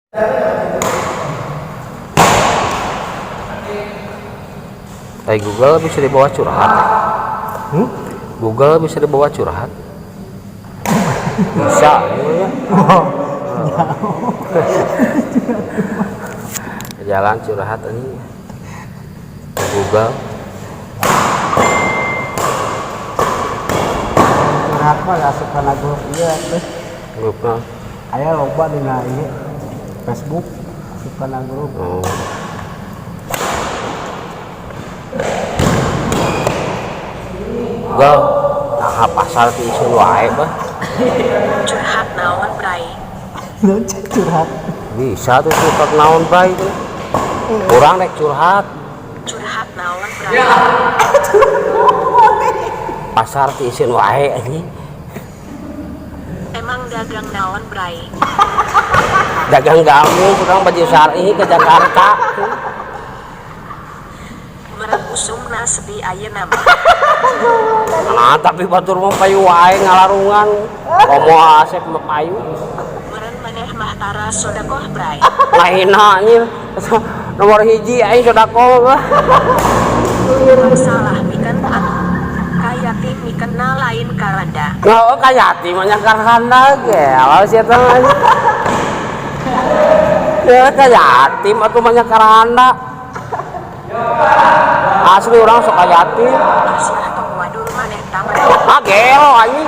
Kayak Google bisa dibawa curhat. Google bisa dibawa curhat. Bisa ya. Jalan curhat ini Google. Curhat mah asup kana grup ieu teh. Grupna. Aya loba dina ieu Facebook asup kana grup. Oh. Gal, nah pasal ti isun wae bah. Curhat naon bray? Naon cek curhat? Bisa tuh curhat naon bray tuh. Kurang rek curhat. Curhat naon bray? Pasar ti isun wae anjing. Emang dagang naon bray? Dagang gamis, tukang baju syar'i ke Jakarta. Meureun usumna sepi ayeuna mah. Nah, tapi batur mah payu wae ngalarungan. Komo asep mah payu. Meureun maneh mah tara sodakoh bray. Lainna anjir. Nomor hiji aing sodako mah. Salah mikeun atuh. Kayatim mikeunna lain karanda. Nah, kayati mah nya karhanda ge. Awas eta mah. Ya kayatim atuh mah nya karhanda. Asli orang sok kayatim. Asih tong wadul maneh tamat. Ah gelo anjing.